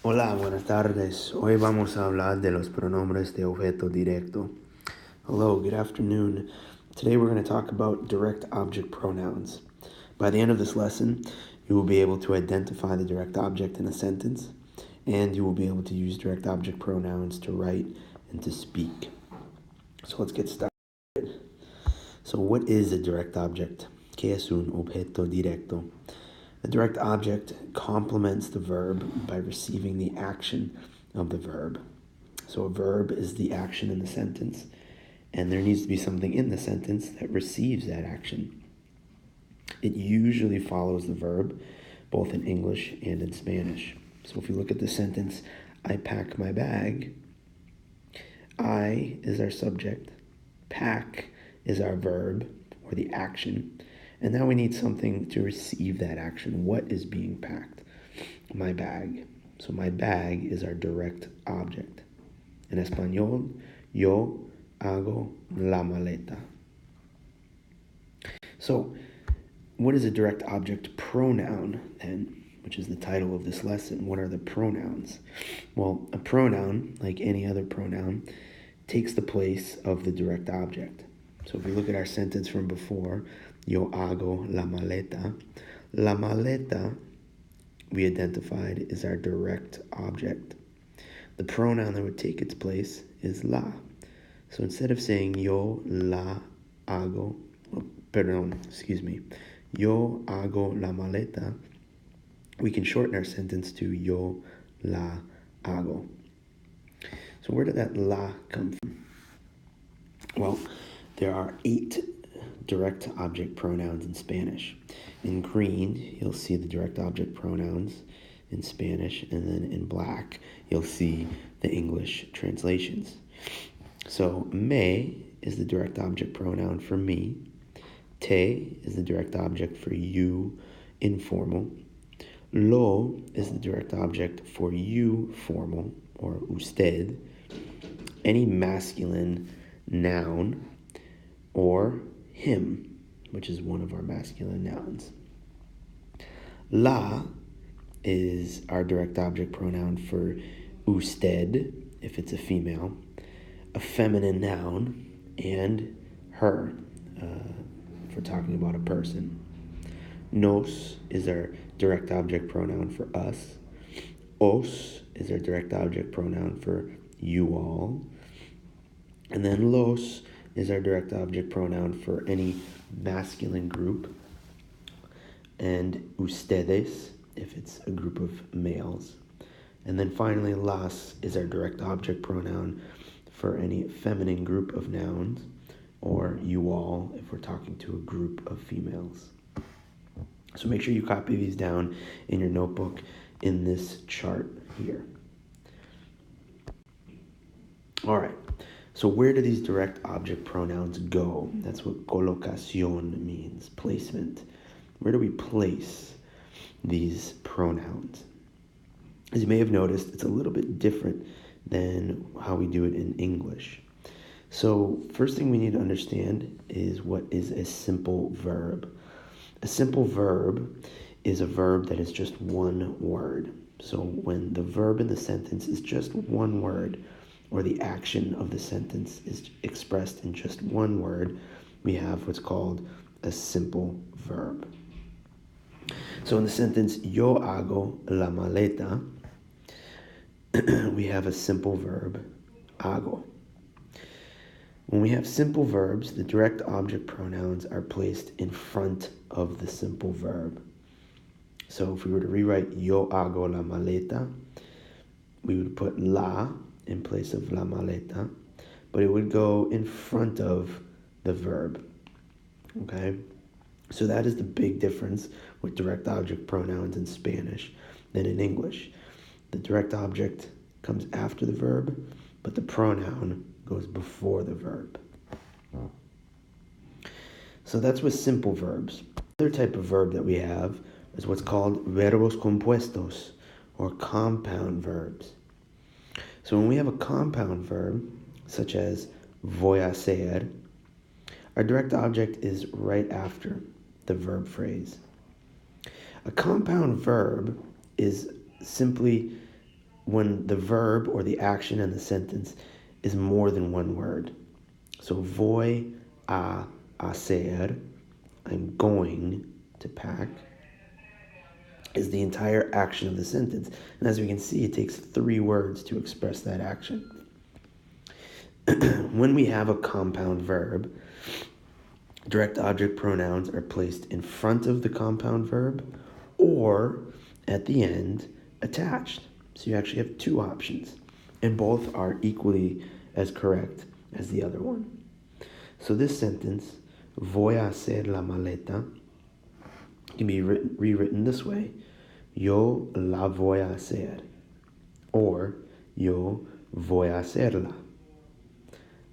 Hola, buenas tardes. Hoy vamos a hablar de los pronombres de objeto directo. Hello, good afternoon. Today we're going to talk about direct object pronouns. By the end of this lesson, you will be able to identify the direct object in a sentence, and you will be able to use direct object pronouns to write and to speak. So let's get started. So what is a direct object? ¿Qué es un objeto directo? The direct object complements the verb by receiving the action of the verb. So a verb is the action in the sentence, and there needs to be something in the sentence that receives that action. It usually follows the verb, both in English and in Spanish. So if you look at the sentence, I pack my bag, I is our subject, pack is our verb or the action, and now we need something to receive that action. What is being packed? My bag. So my bag is our direct object. En español, yo hago la maleta. So, what is a direct object pronoun then? Which is the title of this lesson. What are the pronouns? Well, a pronoun, like any other pronoun, takes the place of the direct object. So if we look at our sentence from before, yo hago la maleta we identified is our direct object. The pronoun that would take its place is la. So instead of saying yo la hago, yo hago la maleta, we can shorten our sentence to yo la hago. So where did that la come from? Well, there are 8 direct object pronouns in Spanish. In green, you'll see the direct object pronouns in Spanish, and then in black, you'll see the English translations. So, me is the direct object pronoun for me. Te is the direct object for you, informal. Lo is the direct object for you, formal, or usted. Any masculine noun, or him, which is one of our masculine nouns. La is our direct object pronoun for usted, if it's a female, a feminine noun, and her, if we're talking about a person. Nos is our direct object pronoun for us. Os is our direct object pronoun for you all. And then los is our direct object pronoun for any masculine group. And ustedes, if it's a group of males. And then finally, las is our direct object pronoun for any feminine group of nouns, or you all if we're talking to a group of females. So make sure you copy these down in your notebook in this chart here. All right, so where do these direct object pronouns go? That's what colocación means, placement. Where do we place these pronouns? As you may have noticed, it's a little bit different than how we do it in English. So first thing we need to understand is what is a simple verb. A simple verb is a verb that is just one word. So when the verb in the sentence is just one word, or the action of the sentence is expressed in just one word, we have what's called a simple verb. So in the sentence, yo hago la maleta, we have a simple verb, hago. When we have simple verbs, the direct object pronouns are placed in front of the simple verb. So if we were to rewrite yo hago la maleta, we would put la in place of la maleta, but it would go in front of the verb. Okay? So that is the big difference with direct object pronouns in Spanish than in English. The direct object comes after the verb, but the pronoun goes before the verb. So that's with simple verbs. Another type of verb that we have is what's called verbos compuestos, or compound verbs. So when we have a compound verb, such as voy a hacer, our direct object is right after the verb phrase. A compound verb is simply when the verb or the action in the sentence is more than one word. So voy a hacer, I'm going to pack, is the entire action of the sentence. And as we can see, it takes 3 words to express that action. When we have a compound verb, direct object pronouns are placed in front of the compound verb or at the end attached. So you actually have 2 options, and both are equally as correct as the other one. So this sentence, voy a hacer la maleta, can be rewritten this way: yo la voy a hacer, or yo voy a hacerla.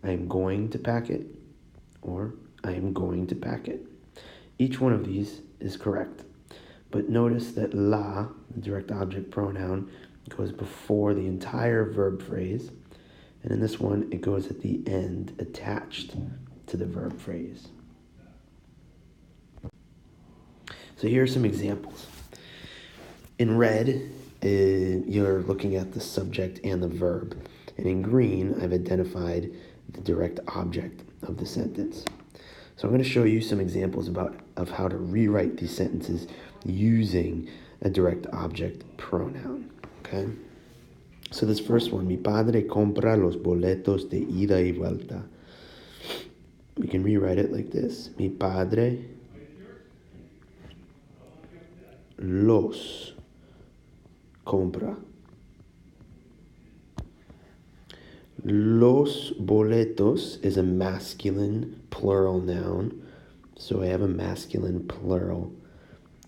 I am going to pack it, or I am going to pack it. Each one of these is correct. But notice that la, the direct object pronoun, goes before the entire verb phrase. And in this one, it goes at the end, attached to the verb phrase. So here are some examples. In red, you're looking at the subject and the verb. And in green, I've identified the direct object of the sentence. So I'm going to show you some examples of how to rewrite these sentences using a direct object pronoun. Okay? So this first one, mi padre compra los boletos de ida y vuelta. We can rewrite it like this: mi padre los compra. Los boletos is a masculine plural noun, so I have a masculine plural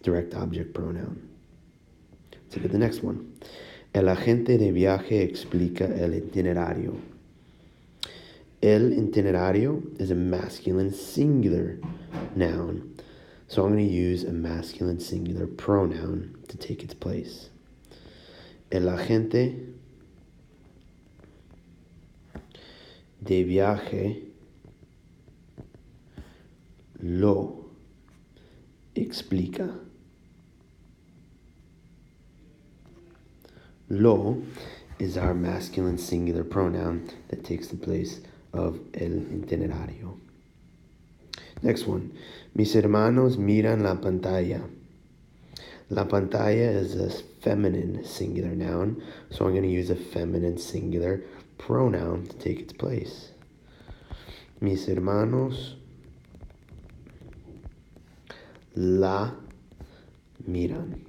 direct object pronoun. Let's look at the next one. El agente de viaje explica el itinerario. El itinerario is a masculine singular noun, so I'm going to use a masculine singular pronoun to take its place. El agente de viaje lo explica. Lo is our masculine singular pronoun that takes the place of el itinerario. Next one. Mis hermanos miran la pantalla. La pantalla is a feminine singular noun, so I'm going to use a feminine singular pronoun to take its place. Mis hermanos la miran.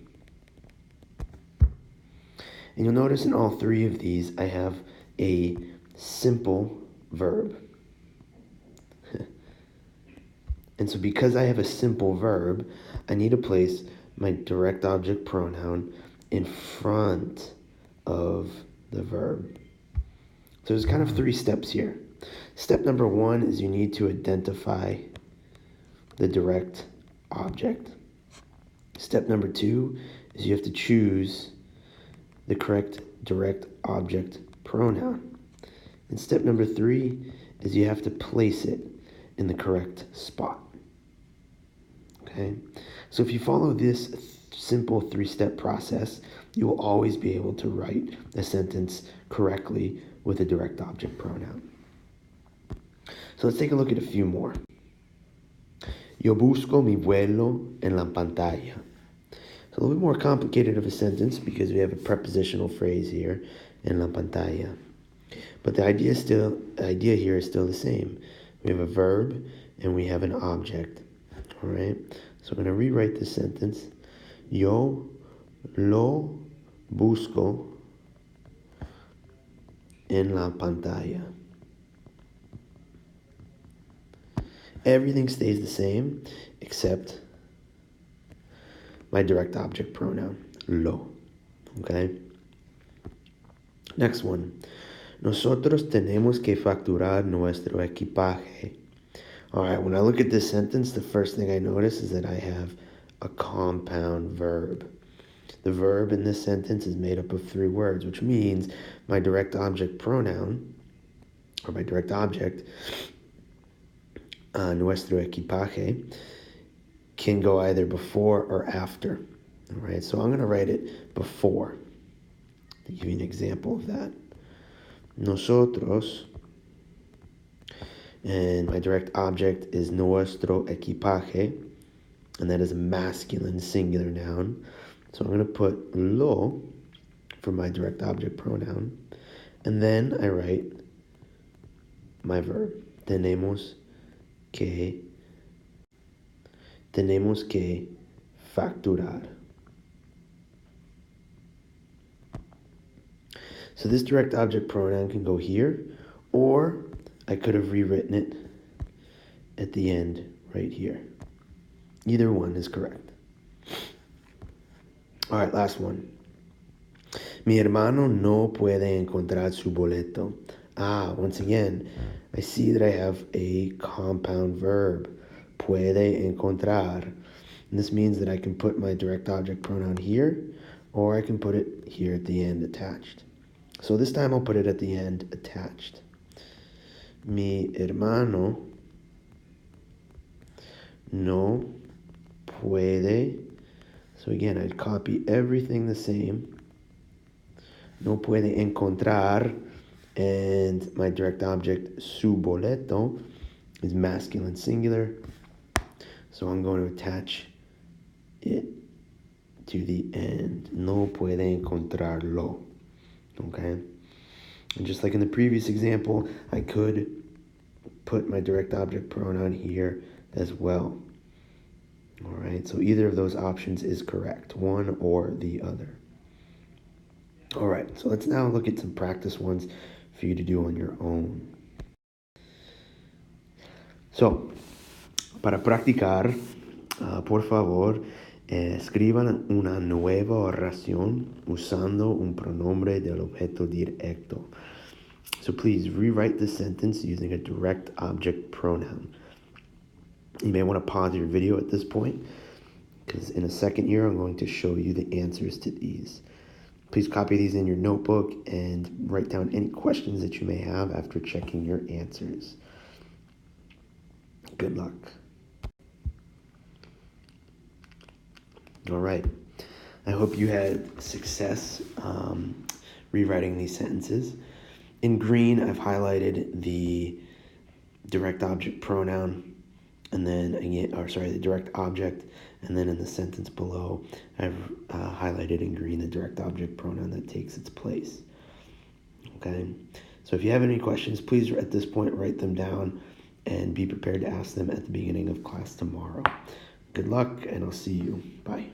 And you'll notice in all 3 of these, I have a simple verb. And so because I have a simple verb, I need to place my direct object pronoun in front of the verb. So there's kind of 3 steps here. Step number 1 is you need to identify the direct object. Step number 2 is you have to choose the correct direct object pronoun. And step number 3 is you have to place it in the correct spot. Okay? So if you follow this simple 3-step process, you will always be able to write a sentence correctly with a direct object pronoun. So let's take a look at a few more. Yo busco mi vuelo en la pantalla. It's a little bit more complicated of a sentence because we have a prepositional phrase here, en la pantalla. But the idea here is still the same. We have a verb and we have an object. All right? So I'm going to rewrite this sentence. Yo lo busco en la pantalla. Everything stays the same except my direct object pronoun, lo. Okay? Next one. Nosotros tenemos que facturar nuestro equipaje. All right, when I look at this sentence, the first thing I notice is that I have a compound verb. The verb in this sentence is made up of 3 words, which means my direct object pronoun, or my direct object, nuestro equipaje, can go either before or after. All right, so I'm going to write it before. To give you an example of that. Nosotros, and my direct object is nuestro equipaje, and that is a masculine singular noun. So I'm going to put lo for my direct object pronoun, and then I write my verb. Tenemos que facturar. So this direct object pronoun can go here, or I could have rewritten it at the end right here. Either one is correct. All right, last one. Mi hermano no puede encontrar su boleto. Once again, I see that I have a compound verb, puede encontrar. And this means that I can put my direct object pronoun here, or I can put it here at the end attached. So this time I'll put it at the end attached. Mi hermano no puede. So again, I'd copy everything the same. No puede encontrar, and my direct object, su boleto, is masculine singular. So I'm going to attach it to the end. No puede encontrarlo. Okay? And just like in the previous example, I could put my direct object pronoun here as well. All right, so either of those options is correct, one or the other. All right, so let's now look at some practice ones for you to do on your own. So, para practicar, por favor, escriban una nueva oración usando un pronombre del objeto directo. So please rewrite the sentence using a direct object pronoun. You may want to pause your video at this point, because in a second here I'm going to show you the answers to these. Please copy these in your notebook and write down any questions that you may have after checking your answers. Good luck. All right. I hope you had success rewriting these sentences. In green, I've highlighted the direct object pronoun, and then the direct object, and then in the sentence below, I've highlighted in green the direct object pronoun that takes its place. Okay, so if you have any questions, please at this point write them down and be prepared to ask them at the beginning of class tomorrow. Good luck, and I'll see you. Bye.